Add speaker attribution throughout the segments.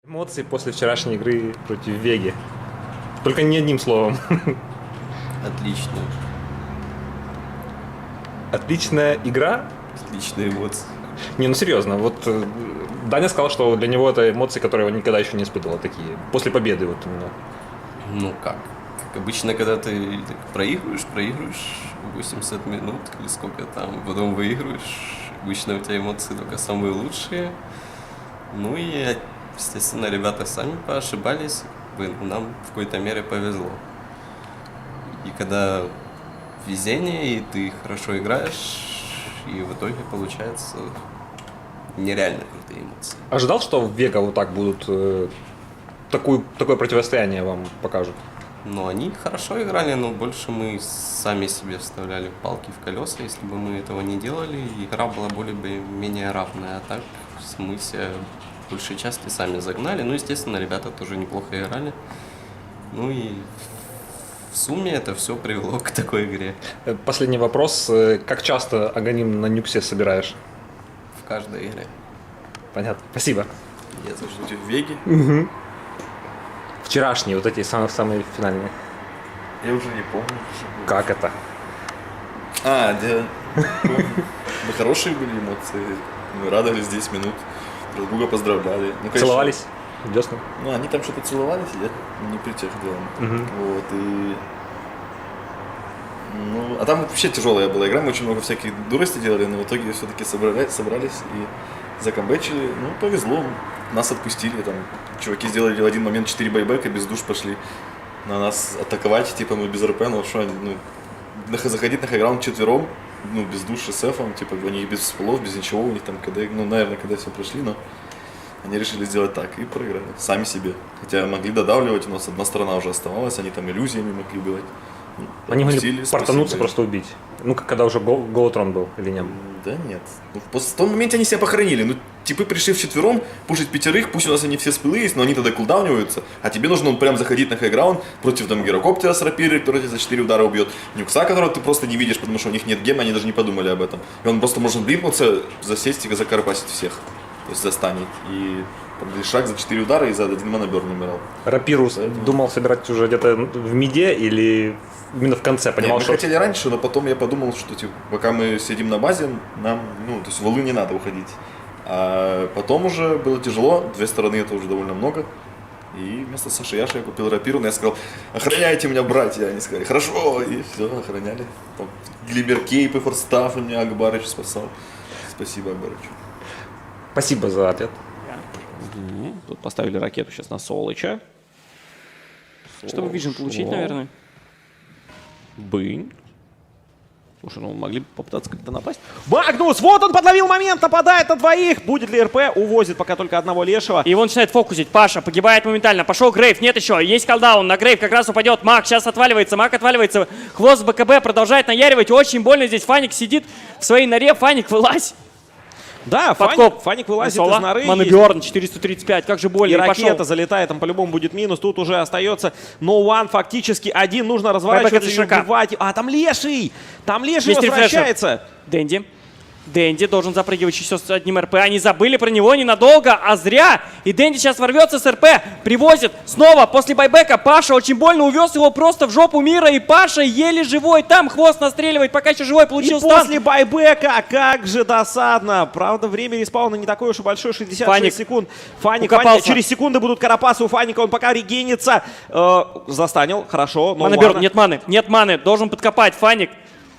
Speaker 1: Эмоции после вчерашней игры против Веги. Только не одним словом.
Speaker 2: Отлично.
Speaker 1: Отличная игра?
Speaker 2: Отличные эмоции.
Speaker 1: Не, ну серьезно, вот Даня сказал, что для него это эмоции, которые он никогда еще не испытывал, такие, после победы вот именно.
Speaker 2: Ну как? Как обычно, когда ты так проигрываешь 80 минут или сколько там, потом выигрываешь, обычно у тебя эмоции только самые лучшие. Ну и, естественно, ребята сами поошибались, нам в какой-то мере повезло. И когда везение, и ты хорошо играешь, и в итоге получается нереально крутые эмоции.
Speaker 1: Ожидал, что в Вега вот так будут, такое противостояние вам покажут?
Speaker 2: Но они хорошо играли, но больше мы сами себе вставляли палки в колеса. Если бы мы этого не делали, игра была более-менее равная. А так мы себя в большей части сами загнали. Ну, естественно, ребята тоже неплохо играли. Ну и в сумме это все привело к такой игре.
Speaker 1: Последний вопрос. Как часто Аганим на Нюксе собираешь?
Speaker 2: В каждой игре.
Speaker 1: Понятно. Спасибо.
Speaker 2: Я за что.
Speaker 3: В Веге?
Speaker 1: Вчерашние, вот эти самые финальные.
Speaker 3: Я уже не помню.
Speaker 1: Как это?
Speaker 3: Да. Ну, хорошие были эмоции. Мы радовались 10 минут. Друг друга поздравляли. Ну, конечно,
Speaker 1: Целовались? Десна?
Speaker 3: Ну, они там что-то целовались, я не при тех делам. Вот, и... Ну, а там вообще тяжелая была игра, мы очень много всяких дуростей делали, но в итоге все-таки собрались и закомбэчили. Ну, повезло, нас отпустили, там, чуваки сделали в один момент 4 байбека, без душ пошли на нас атаковать, типа мы без РП, ну что, заходить на хайграунд четвером, ну, без души с эфом, типа, они без всплов, без ничего, у них там, наверное, когда все прошли, но они решили сделать так и проиграли, сами себе. Хотя могли додавливать, у нас одна сторона уже оставалась, они там иллюзиями могли убивать.
Speaker 1: Они могли портануться, просто убить. Ну, как когда уже голотрон был или нет?
Speaker 3: Да нет. Ну, в том моменте они себя похоронили. Ну, типы пришли вчетвером, пушить пятерых, пусть у нас они все спылы есть, но они тогда кулдауниваются. А тебе нужно прям заходить на хайграунд против там гирокоптера с рапирой, который тебя за 4 удара убьет. Нюкса, которого ты просто не видишь, потому что у них нет гема, они даже не подумали об этом. И он просто может блипнуться, засесть и закарпасить всех. То есть застанет. И шаг за 4 удара и за 1 манаберн умирал.
Speaker 1: Рапиру думал собирать уже где-то в миде или именно в конце? Понимал,
Speaker 3: мы
Speaker 1: что...
Speaker 3: хотели раньше, но потом я подумал, что типа, пока мы сидим на базе, нам, ну, то есть в валы не надо уходить. А потом уже было тяжело, 2 стороны это уже довольно много. И вместо Саши Яши я купил рапиру, но я сказал, охраняйте меня, братья. Они сказали, хорошо, и все, охраняли. Там глиберкейпы, форстаф у меня Акбарыч спасал. Спасибо Акбарычу.
Speaker 1: Спасибо за ответ.
Speaker 4: Тут поставили ракету сейчас на Солыча.
Speaker 5: Чтобы Vision получить, наверное.
Speaker 4: Бынь. Слушай, ну могли бы попытаться как-то напасть. Магнус! Вот он подловил момент, нападает на двоих. Будет ли РП? Увозит пока только одного лешего.
Speaker 5: И его начинает фокусить. Паша погибает моментально. Пошел Грейв. Нет еще. Есть колдаун. На Грейв как раз упадет. Маг сейчас отваливается. Маг отваливается. Хвост БКБ продолжает наяривать. Очень больно здесь. Фаник сидит в своей норе. Фаник, вылазь.
Speaker 4: Да, Фаник вылазит из норы.
Speaker 5: Манаберн 435. Как же больно.
Speaker 4: И ракета залетает, там по-любому будет минус. Тут уже остается No One фактически один. Нужно разворачиваться и убивать. А, там леший! Там леший возвращается.
Speaker 5: Дэнди должен запрыгивать еще с одним РП. Они забыли про него ненадолго, а зря. И Дэнди сейчас ворвется с РП. Привозит снова после байбека. Паша очень больно увез его просто в жопу мира. И Паша еле живой. Там хвост настреливает, пока еще живой получил
Speaker 4: и
Speaker 5: стан.
Speaker 4: После байбека, как же досадно. Правда, время респауна не такое уж и большое, 66 секунд. Фаник, через секунды будут карапасы у Фаника. Он пока регенится. Застанил, хорошо.
Speaker 5: Манаберн, нет маны. Должен подкопать Фаник.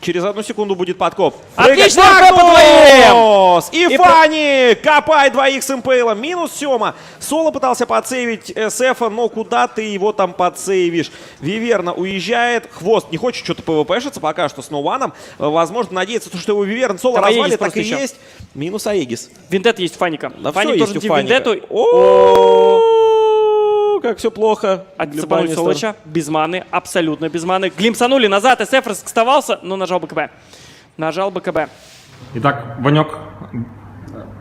Speaker 4: Через 1 секунду будет подкоп.
Speaker 5: Отлично, РП по двоим!
Speaker 4: И Фаник копает двоих с импейлом. Минус Сема. Соло пытался подсейвить СФа, но куда ты его там подсейвишь? Виверна уезжает. Хвост не хочет что-то ПВПшиться пока что с Ноуаном. Возможно, надеется, что его Виверн Соло
Speaker 5: там
Speaker 4: развалит, так и есть. Минус Аегис.
Speaker 5: Виндетта есть Фаника.
Speaker 4: Да,
Speaker 5: Фаник должен идти в Виндетту.
Speaker 4: Как все плохо.
Speaker 5: Отцепануть Солоча. Без маны. Абсолютно без маны. Глимсанули назад. СФ раскастовался, но нажал БКБ.
Speaker 1: Итак, Ванек,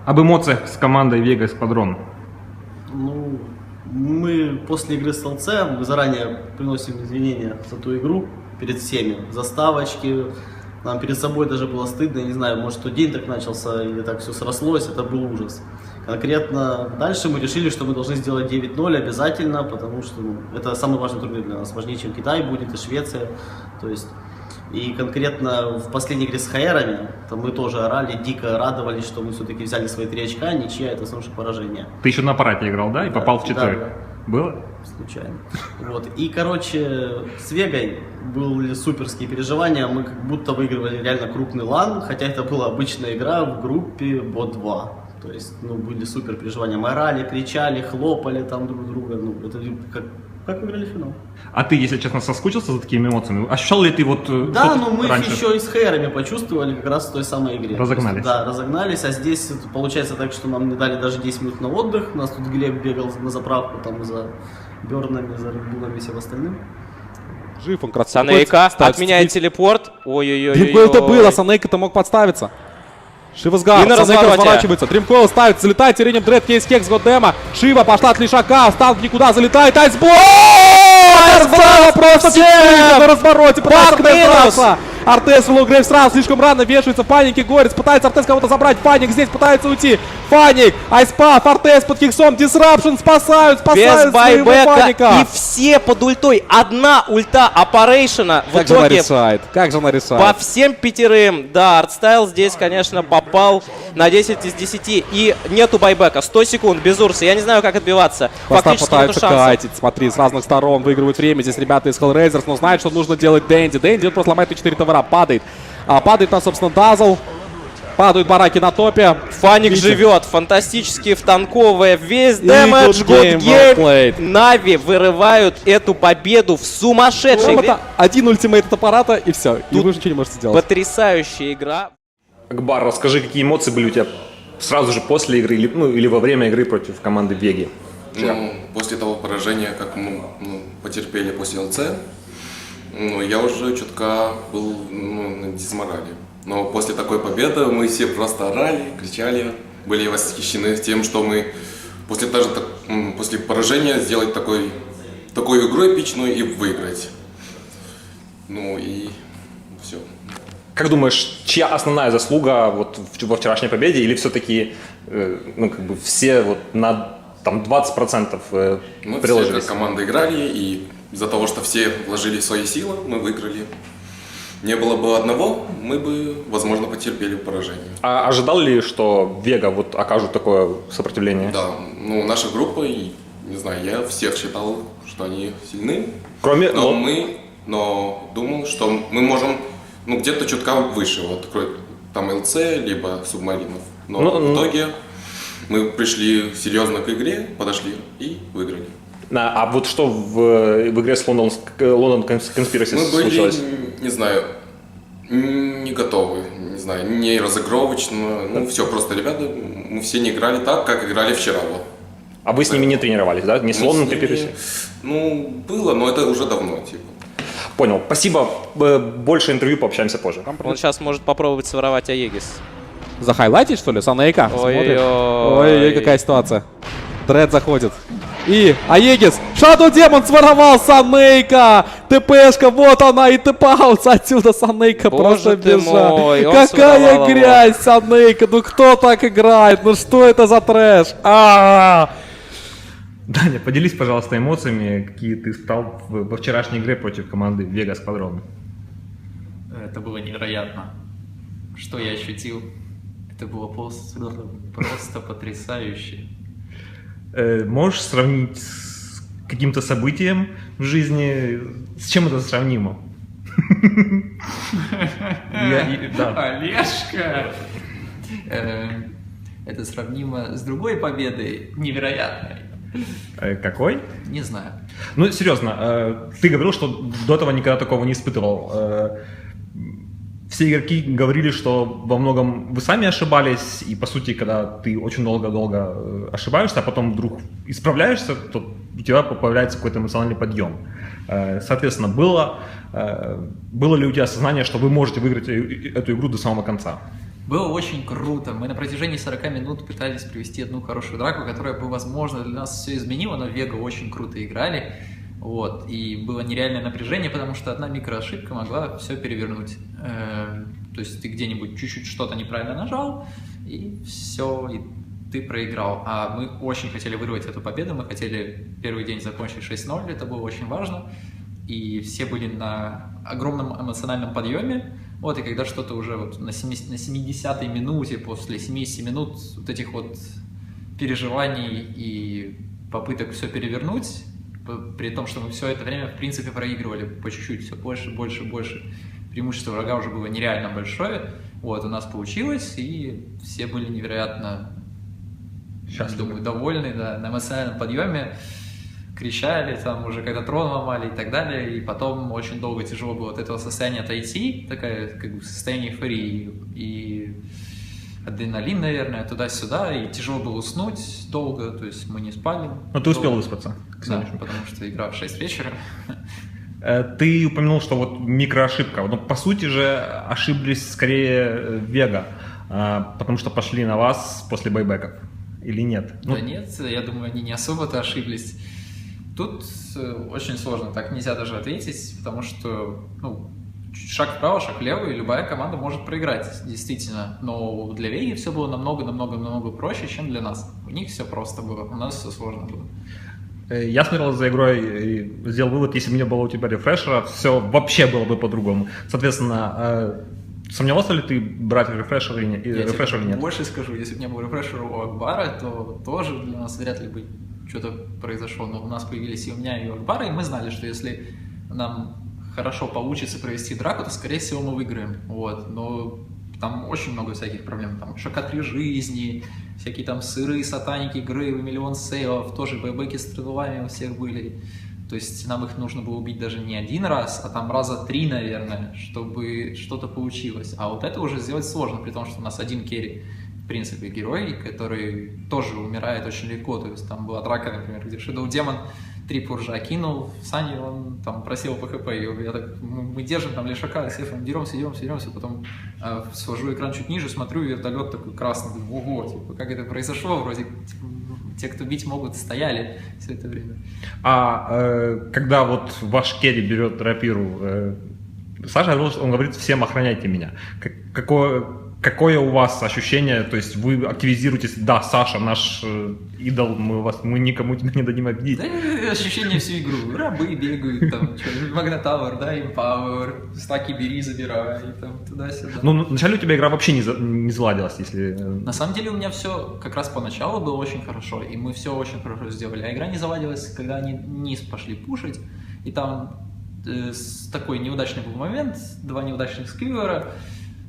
Speaker 1: об эмоциях с командой Вега Эсквадрон.
Speaker 6: Ну, мы после игры с ЛЦ, мы заранее приносим извинения за ту игру перед всеми. За ставочки, Нам перед собой даже было стыдно, я не знаю, может, тот день так начался или так все срослось, это был ужас. Конкретно дальше мы решили, что мы должны сделать 9-0 обязательно, потому что это самый важный турнир для нас, важнее, чем Китай будет и Швеция. То есть, и конкретно в последней игре с Хаерами, там мы тоже орали, дико радовались, что мы все-таки взяли свои 3 очка, ничья, это самое поражение.
Speaker 1: Ты еще на аппарате играл, да? И попал в четверг.
Speaker 6: Да.
Speaker 1: Было?
Speaker 6: Случайно. Вот. И, короче, с Вегой были суперские переживания. Мы как будто выигрывали реально крупный лан, хотя это была обычная игра в группе БО-2. То есть, были супер переживания. Мы орали, кричали, хлопали там друг друга. Это как выиграли финал.
Speaker 1: А ты, если честно, соскучился за такими эмоциями? Ощущал ли ты вот
Speaker 6: Да, но мы
Speaker 1: раньше?
Speaker 6: еще и с Хейерами почувствовали как раз в той самой игре.
Speaker 1: Разогнались.
Speaker 6: Да, разогнались, а здесь получается так, что нам не дали даже 10 минут на отдых. У нас тут Глеб бегал на заправку там за Бернами, за Редбулами и всем остальным.
Speaker 4: Жив он, красавец.
Speaker 5: Санейка отменяет телепорт. Ой-ой-ой.
Speaker 4: Это было, Санейка-то мог подставиться. Шивасгар,
Speaker 5: И на
Speaker 4: Санейка
Speaker 5: развороте.
Speaker 4: разворачивается, Дримкойл ставит, залетает Тиренем Дред, Кейс Кекс, Годдема, Шива пошла от Лишака, Станк никуда, залетает, Айсбол! Айсбол просто на развороте, пытается Артес Лугрейв сразу слишком рано вешается в панике, Горец пытается Артес кого-то забрать, Фаник здесь пытается уйти, Фаник, Айспаф, Артес под киксом, Дисрапшн спасают
Speaker 5: Без
Speaker 4: своего
Speaker 5: байбека.
Speaker 4: Фаника.
Speaker 5: И все под ультой. Одна ульта Аппарейшена. В
Speaker 4: Как же она
Speaker 5: итоге
Speaker 4: решает, как же она решает.
Speaker 5: по всем 5. Да, Артстайл здесь, конечно, попал на 10 из 10. И нету байбека. 100 секунд без Урса. Я не знаю, как отбиваться.
Speaker 4: Поставь
Speaker 5: Фактически нету
Speaker 4: пытается
Speaker 5: шансов.
Speaker 4: катить, смотри, с разных сторон выигрывают время. Здесь ребята из Hellraisers, но знают, что нужно делать Дэнди. Дэнди он просто ломает 4 товара, падает. Падает на, собственно, Дазл. Падают бараки на топе.
Speaker 5: Фаник
Speaker 4: Видите?
Speaker 5: живет, фантастически втанковывая весь
Speaker 4: И
Speaker 5: дэмэдж,
Speaker 4: тут game well played.
Speaker 5: Нави вырывают эту победу в сумасшедшей игре.
Speaker 4: Это один ультимейт от аппарата, и все. И
Speaker 5: Тут
Speaker 4: вы ничего не можете сделать.
Speaker 5: Потрясающая игра.
Speaker 1: Акбар, расскажи, какие эмоции были у тебя сразу же после игры или во время игры против команды Веги?
Speaker 2: После того поражения, как мы потерпели после ЛЦ, я уже чутка был на дизморали. Но после такой победы мы все просто орали, кричали, были восхищены тем, что мы после поражения сделать такую игру эпичную и выиграть. И все.
Speaker 1: Как думаешь, чья основная заслуга вот во вчерашней победе, или все-таки все вот на 20%
Speaker 2: Мы все
Speaker 1: приложились?
Speaker 2: как команда играли, и из-за того, что все вложили свои силы, мы выиграли. Не было бы одного, мы бы, возможно, потерпели поражение.
Speaker 1: А ожидал ли, что Вега вот окажут такое сопротивление?
Speaker 2: Да, наша группа, и не знаю, я всех считал, что они сильны.
Speaker 1: Кроме...
Speaker 2: Но думал, что мы можем где-то чутка выше, вот там ЛЦ, либо Субмаринов. Но в итоге мы пришли серьезно к игре, подошли и выиграли.
Speaker 1: А вот что в игре с London Conspiracy
Speaker 2: Мы были,
Speaker 1: случилось?
Speaker 2: не знаю, не готовы, не знаю, не разыгровочно. Все, просто ребята, мы все не играли так, как играли вчера. Вот.
Speaker 1: А вы с ними не тренировались, да? Не с London Conspiracy?
Speaker 2: Было, но это уже давно, типа.
Speaker 1: Понял. Спасибо. Больше интервью, пообщаемся позже.
Speaker 5: Он сейчас может попробовать своровать Аегис.
Speaker 4: Захайлайтить, что ли? Санейка?
Speaker 5: Ой-ой-ой.
Speaker 4: Ой-ой, какая ситуация. Дред заходит. И Аегис, Shadow Demon своровал Санейка! ТПшка, вот она и тэп-аутс отсюда. Санейка
Speaker 5: Боже
Speaker 4: просто
Speaker 5: ты
Speaker 4: бежал.
Speaker 5: мой, он
Speaker 4: Какая
Speaker 5: своровал его.
Speaker 4: грязь, Санейка, кто так играет? Что это за трэш?
Speaker 1: Даня, поделись, пожалуйста, эмоциями, какие ты испытал во вчерашней игре против команды Vega Squadron.
Speaker 7: Это было невероятно. Что я ощутил? Это было просто потрясающе.
Speaker 1: Можешь сравнить с каким-то событием в жизни? С чем это сравнимо?
Speaker 7: Олежка! Это сравнимо с другой победой, невероятной.
Speaker 1: Какой?
Speaker 7: Не знаю.
Speaker 1: Ну, серьезно, ты говорил, что до этого никогда такого не испытывал. Все игроки говорили, что во многом вы сами ошибались, и по сути, когда ты очень долго ошибаешься, а потом вдруг исправляешься, то у тебя появляется какой-то эмоциональный подъем. Соответственно, было ли у тебя осознание, что вы можете выиграть эту игру до самого конца?
Speaker 7: Было очень круто. Мы на протяжении 40 минут пытались привести одну хорошую драку, которая бы, возможно, для нас все изменила, но Вега очень круто играли. Вот, и было нереальное напряжение, потому что одна микроошибка могла все перевернуть. То есть ты где-нибудь чуть-чуть что-то неправильно нажал, и все, и ты проиграл. А мы очень хотели вырвать эту победу, мы хотели первый день закончить 6-0, это было очень важно. И все были на огромном эмоциональном подъеме. Вот, и когда что-то уже вот на 70-й минуте, после 70 минут вот этих вот переживаний и попыток все перевернуть, при том, что мы все это время, в принципе, проигрывали по чуть-чуть, все больше, больше, больше. Преимущество врага уже было нереально большое. Вот, у нас получилось, и все были невероятно, думаю, довольны, да, на эмоциональном подъеме. Кричали, там уже когда трон ломали и так далее, и потом очень долго тяжело было от этого состояния отойти, такое как бы состояние эйфории и адреналин, наверное, туда-сюда, и тяжело было уснуть долго, то есть мы не спали.
Speaker 1: Но ты успел выспаться?
Speaker 7: Да, потому что игра в 6 вечера.
Speaker 1: Ты упомянул, что вот микроошибка, но по сути же ошиблись скорее Вега, потому что пошли на вас после байбеков, или нет?
Speaker 7: Да нет, я думаю, они не особо-то ошиблись. Тут очень сложно, так нельзя даже ответить, потому что шаг вправо, шаг влево, и любая команда может проиграть, действительно. Но для Веги все было намного проще, чем для нас. У них все просто было, у нас все сложно было.
Speaker 1: Я смотрел за игрой и сделал вывод, если бы не было у тебя рефрешера, все вообще было бы по-другому. Соответственно, сомневался ли ты брать рефрешер или нет?
Speaker 7: Я больше скажу, если бы не было рефрешера у Акбара, то тоже для нас вряд ли бы что-то произошло, но у нас появились и у меня, и у Акбара, и мы знали, что если нам хорошо получится провести драку, то, скорее всего, мы выиграем. Вот. Но там очень много всяких проблем. Там шока 3 жизни, всякие там сыры, сатаники, грейвы, миллион сейвов, тоже байбеки с тридулами у всех были. То есть нам их нужно было убить даже не один раз, а там раза 3, наверное, чтобы что-то получилось. А вот это уже сделать сложно, при том, что у нас один керри, в принципе, герой, который тоже умирает очень легко. То есть там была драка, например, где Shadow Demon 3 пуржа кинул, Сани он там просил по хп, и я так, мы держим там Лешака, с Эфом деремся, потом свожу экран чуть ниже, смотрю, вертолет такой красный, думаю, ого, типа, как это произошло, вроде типа, те, кто бить могут, стояли все это время.
Speaker 1: Когда вот ваш керри берет рапиру, Саша говорил, он говорит, всем охраняйте меня. Какое у вас ощущение, то есть вы активизируетесь, да, Саша, наш идол, мы никому тебя не дадим обидеть.
Speaker 7: Да, ощущение всю игру, рабы бегают, там, Магнатауэр, да, Empower, стаки бери, забирай, там, туда-сюда.
Speaker 1: Ну, вначале у тебя игра вообще не заладилась, если...
Speaker 7: На самом деле у меня все как раз поначалу было очень хорошо, и мы все очень хорошо сделали, а игра не заладилась, когда они низ пошли пушить, и там такой неудачный был момент, 2 неудачных сквивера,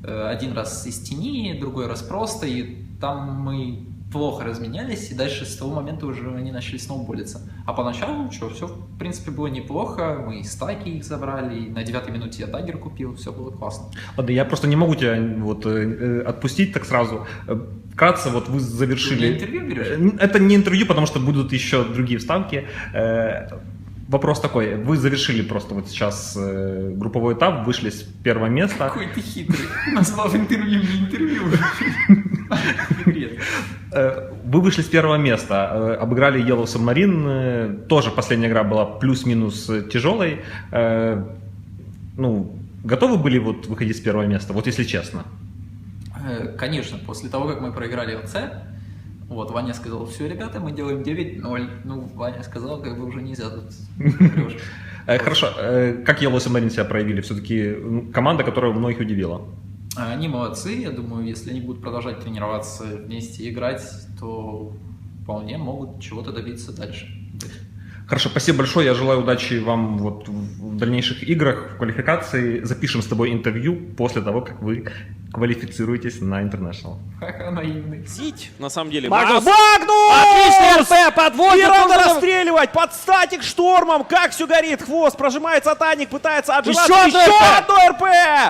Speaker 7: один раз из тени, другой раз просто, и там мы плохо разменялись, и дальше с того момента уже они начали сноуболиться. А поначалу, все в принципе было неплохо, мы и стаки их забрали, и на 9-й минуте я даггер купил, все было классно.
Speaker 1: Ладно, я просто не могу тебя вот отпустить так сразу. Вкратце, вот вы завершили...
Speaker 7: Ты интервью берешь?
Speaker 1: Это не интервью, потому что будут еще другие вставки. Вопрос такой, вы завершили просто вот сейчас групповой этап, вышли с 1-го места.
Speaker 7: Какой ты хитрый, назвал интервью не интервью.
Speaker 1: Вы вышли с 1-го места, обыграли Yellow Submarine, тоже последняя игра была плюс-минус тяжелой. Готовы были вот выходить с 1-го места, вот если честно?
Speaker 7: Конечно, после того, как мы проиграли ЛЦ, вот, Ваня сказал, все, ребята, мы делаем 9-0. Ну, Ваня сказал, как бы уже нельзя тут.
Speaker 1: Хорошо, как Yellow Submarine себя проявили? Все-таки команда, которая многих удивила.
Speaker 7: Они молодцы, я думаю, если они будут продолжать тренироваться, вместе играть, то вполне могут чего-то добиться дальше.
Speaker 1: Хорошо, спасибо большое, я желаю удачи вам вот в дальнейших играх, в квалификации. Запишем с тобой интервью после того, как вы квалифицируетесь на International.
Speaker 7: Ха-ха, наивный.
Speaker 4: Зить, на самом деле.
Speaker 5: Магнус!
Speaker 4: Магнус!
Speaker 5: Отличный РП, подводит!
Speaker 4: И рано
Speaker 5: нужно-
Speaker 4: расстреливать, под статик штормом, как все горит, хвост, прожимается Таник, пытается отжиматься,
Speaker 5: Еще одно
Speaker 4: еще
Speaker 5: РП!
Speaker 4: одно РП!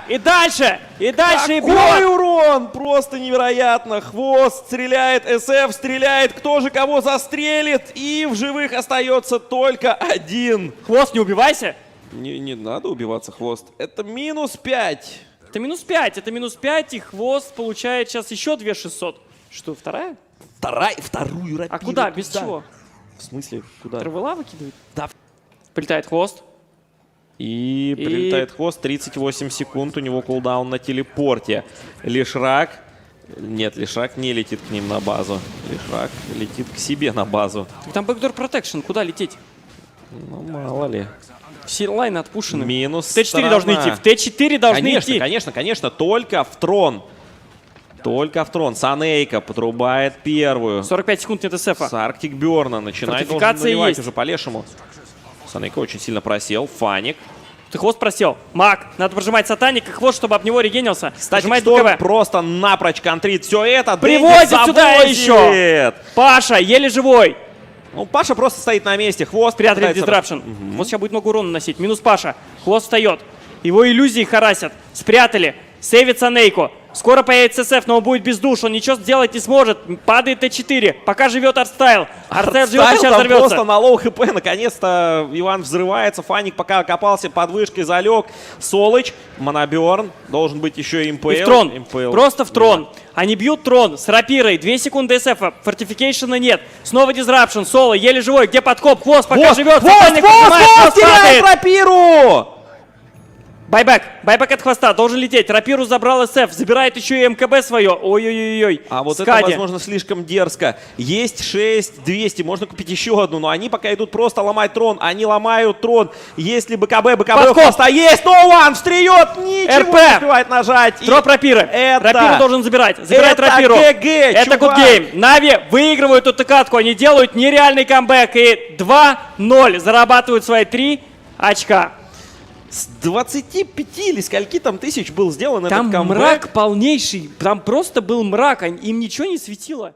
Speaker 5: И дальше и
Speaker 4: Какой
Speaker 5: бьет!
Speaker 4: урон! Просто невероятно. Хвост стреляет, СФ стреляет. Кто же кого застрелит? И в живых остается только один.
Speaker 5: Хвост, не убивайся!
Speaker 4: Не надо убиваться, Хвост. Это -5.
Speaker 5: Это -5, и Хвост получает сейчас еще 2600. Что, вторая?
Speaker 4: Вторую рапиру.
Speaker 5: А куда? Без чего?
Speaker 4: В смысле, куда?
Speaker 5: Травела выкидывает?
Speaker 4: Да,
Speaker 5: Прилетает хвост.
Speaker 4: И прилетает хвост, 38 секунд, у него кулдаун на телепорте. Лишрак. Нет, Лишрак не летит к ним на базу. Лишрак летит к себе на базу.
Speaker 5: Там бэкдор протекшн, куда лететь?
Speaker 4: Ну, мало ли.
Speaker 5: Все лайны отпушены.
Speaker 4: Минус
Speaker 5: В Т4
Speaker 4: сторона.
Speaker 5: должны идти, в Т4 должны идти.
Speaker 4: Конечно, только в трон. Только в трон. Санейка подрубает первую.
Speaker 5: 45 секунд нет СФа.
Speaker 4: С Арктик Бёрна начинает должен
Speaker 5: Фортификация
Speaker 4: наливать
Speaker 5: есть.
Speaker 4: уже по лешему. Санейка очень сильно просел. Фаник.
Speaker 5: Ты хвост просел. Маг, надо прожимать сатаник и хвост, чтобы об него регенился.
Speaker 4: Кстати,
Speaker 5: Нажимает
Speaker 4: Шторм
Speaker 5: БКБ.
Speaker 4: просто напрочь контрит все это.
Speaker 5: Привозит
Speaker 4: Дэвид
Speaker 5: сюда
Speaker 4: завозит.
Speaker 5: еще. Паша, еле живой.
Speaker 4: Ну, Паша просто стоит на месте. Хвост
Speaker 5: Спрятали
Speaker 4: пытается-
Speaker 5: дистрапшн. Вот сейчас будет много урона наносить. Минус Паша. Хвост встает. Его иллюзии харасят. Спрятали. Сейвит Санейку. Скоро появится СФ, но он будет без душ. Он ничего сделать не сможет. Падает Т4. Пока живет Артстайл. Артстайл живет и сейчас
Speaker 4: там
Speaker 5: взорвется.
Speaker 4: просто на лоу хп. Наконец-то Иван взрывается. Фаник пока окопался под вышкой, залег. Солыч, Моноберн. Должен быть еще и МПЛ.
Speaker 5: И в трон.
Speaker 4: МПЛ.
Speaker 5: Просто в трон. Они бьют трон с рапирой. 2 секунды СФ. Фортификейшена нет. Снова дизрапшн. Соло еле живой. Где подкоп? Хвост пока живет. Сатаник поднимает, хвост
Speaker 4: теряет
Speaker 5: падает.
Speaker 4: рапиру!
Speaker 5: Байбек. Байбек от хвоста. Должен лететь. Рапиру забрал СФ. Забирает еще и МКБ свое. Ой-ой-ой-ой.
Speaker 4: А вот это,
Speaker 5: Скади.
Speaker 4: возможно, слишком дерзко. Есть 6200, можно купить еще одну, но они пока идут просто ломать трон. Они ломают трон. Есть ли БКБ? БКБ у
Speaker 5: Подкоп.
Speaker 4: хвоста есть! No One встает! Ничего
Speaker 5: РП.
Speaker 4: не успевает нажать. И
Speaker 5: Дроп рапиры.
Speaker 4: это-
Speaker 5: Рапиру должен забирать. Забирает
Speaker 4: это
Speaker 5: рапиру.
Speaker 4: ГГ,
Speaker 5: Это
Speaker 4: чувак.
Speaker 5: good game. Нави выигрывают эту катку. Они делают нереальный камбэк. И 2-0. Зарабатывают свои 3 очка.
Speaker 4: С 25 или скольки там тысяч был сделан
Speaker 5: Там
Speaker 4: этот камбэк?
Speaker 5: мрак полнейший. Там просто был мрак. Им ничего не светило.